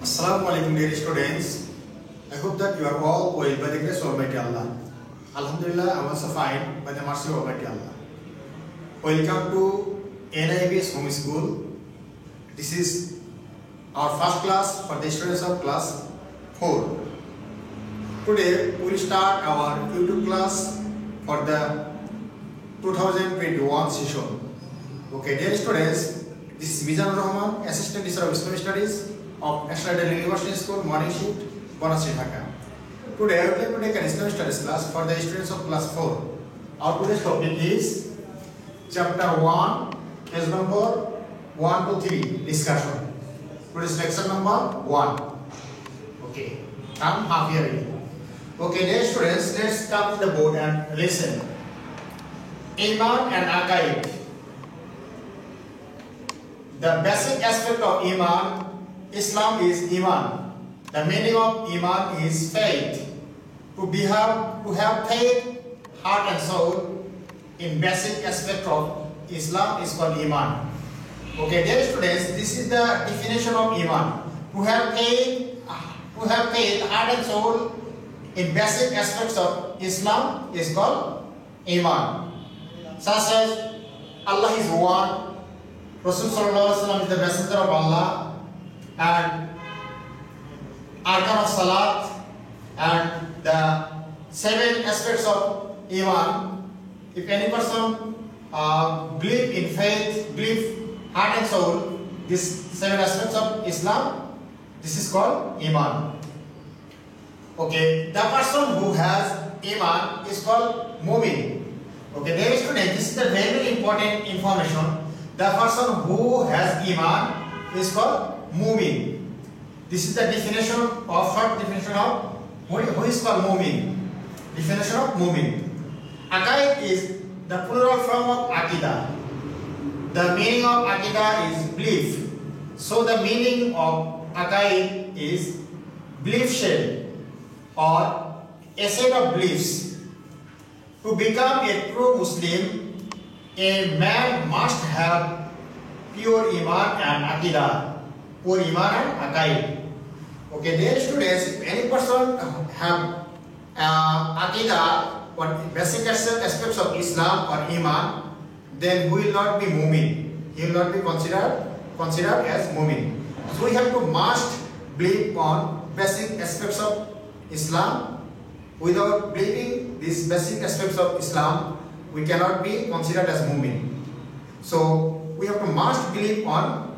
Assalamualaikum dear students. I hope that you are all well by the grace of Almighty Allah. Alhamdulillah, I am also fine by the mercy of Almighty Allah. Welcome to NIBS Home School. This is our first class for the students of class 4. Today we will start our YouTube class for the 2021 session. Okay, dear students, this is Mizanur Rahman, Assistant Teacher of Islamic Studies of National University School, Morning Shift, Bonasri, Dhaka. Today I would like to take an Islamic Studies class for the students of class 4. Our today's topic is Chapter 1, page number 1 to 3, discussion. Today's lecture number 1. Okay, come half here. Okay, dear students, let's come to the board and listen. Iman and Aqaid. The basic aspect of Iman, Islam is Iman. The meaning of Iman is faith. To have faith, heart and soul in basic aspect of Islam is called Iman. Okay, dear students, this is the definition of Iman. To have faith, heart and soul in basic aspects of Islam is called Iman. Such as Allah is one, Rasul Sallallahu Alaihi Wasallam is the messenger of Allah, and Arkan of Salat, and the 7 aspects of Iman. If any person believe in faith, believe heart and soul, these 7 aspects of Islam, this is called Iman. Okay, the person who has Iman is called Mu'min. Okay, dear students, this is the very important information. The person who has Iman is called Mu'min. This is the definition of short definition of who is called Mu'min. Definition of Mu'min. Aqaid is the plural form of Aqidah. The meaning of Aqidah is belief. So the meaning of Aqaid is belief shell or a set of beliefs. To become a true Muslim, a man must have pure Iman and Aqidah. Pure Iman and Aqaid. Okay, dear students, if any person have Aqidah or basic aspects of Islam or Iman, then he will not be Mu'min. He will not be considered as Mu'min. So we have to must believe on basic aspects of Islam. Without believing these basic aspects of Islam, we cannot be considered as Mu'min. So we have to must believe on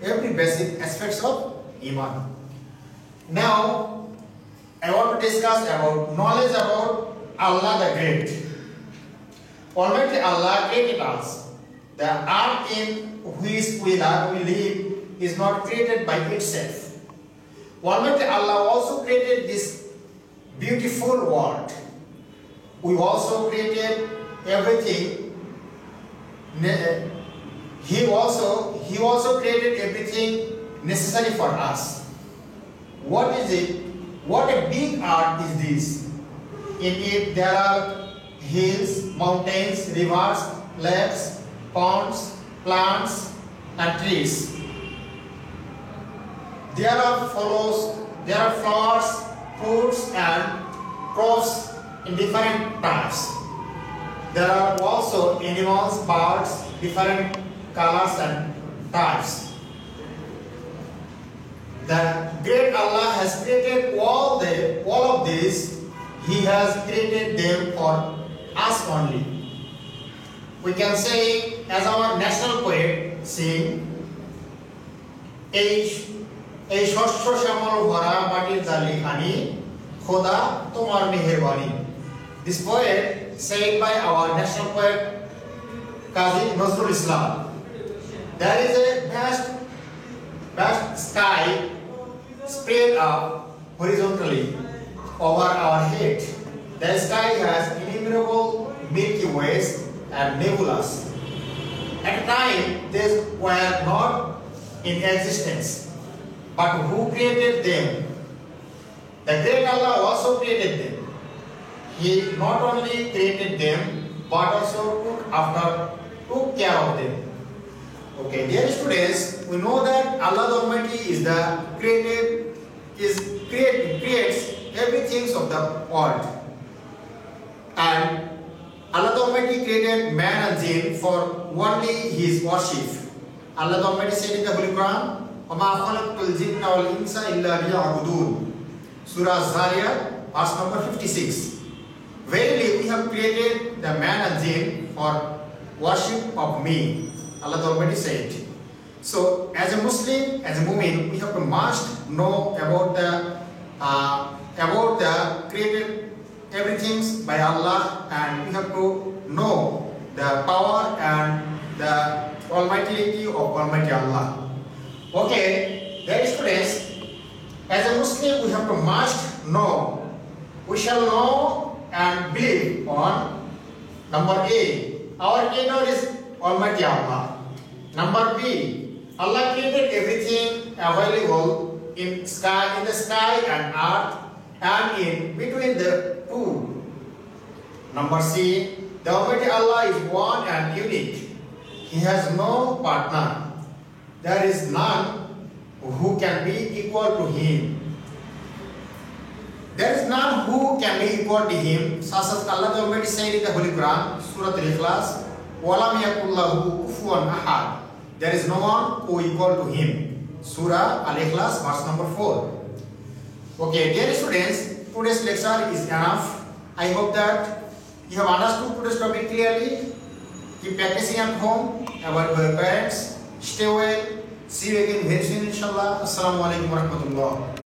every basic aspects of Iman. Now I want to discuss about knowledge about Allah the Great. Almighty Allah created us. The earth in which we live is not created by itself. Almighty Allah also created this beautiful world. We also created everything. He also created everything necessary for us. What is it? What a big earth is this. In it there are hills, mountains, rivers, lakes, ponds, plants and trees. There are flowers, fruits and crops in different types. There are also animals, birds, different colors and types. The great Allah has created all of these. He has created them for us only. We can say, as our national poet sing, এই শস্য শ্যামল ভরা মাটির জালি খানি খোদা তোমার মেহেরবানি. This poet said by our national poet Qazi Nazrul Islam. There is a vast sky spread up horizontally over our head. The sky has innumerable Milky Ways and nebulas. At the time they were not in existence. But who created them? The great Allah also created them. He not only created them, but also took care of them. Okay, dear students, we know that Allah the Almighty is the creates everything of the world. And Allah the Almighty created man and jinn for only His worship. Allah the Almighty said in the Holy Quran, وَمَا خَلَقْتُ الْجِنَّ وَالْإِنسَ إِلَّا لِيَعْبُدُونَ. Surah Zariyat, verse number 56. Verily, we have created the man and jinn for worship of me. Allah the Almighty said. So, as a Muslim, as a mu'min, we have to must know about the created everything by Allah, and we have to know the power and the almighty of Almighty Allah. Okay, dear students, as a Muslim, we have to must know. We shall know and believe on number A, our Creator is Almighty Allah. Number B, Allah created everything available in the sky and earth, and in between the two. Number C, the Almighty Allah is one and unique. He has no partner. There is none who can be equal to Him. There is none who can be equal to Him. Such as Allah the Almighty said in the Holy Quran, Surah Al-Ikhlas, وَلَمْ يَكُنْ لَهُ كُفُوًا أَحَدٌ. There is no one who equal to Him. Surah Al-Ikhlas, verse number 4. Okay, dear students, today's lecture is enough. I hope that you have understood today's topic clearly. Keep practicing at home about your parents. Stay well. See you again very soon, inshallah. Assalamu alaikum warahmatullah.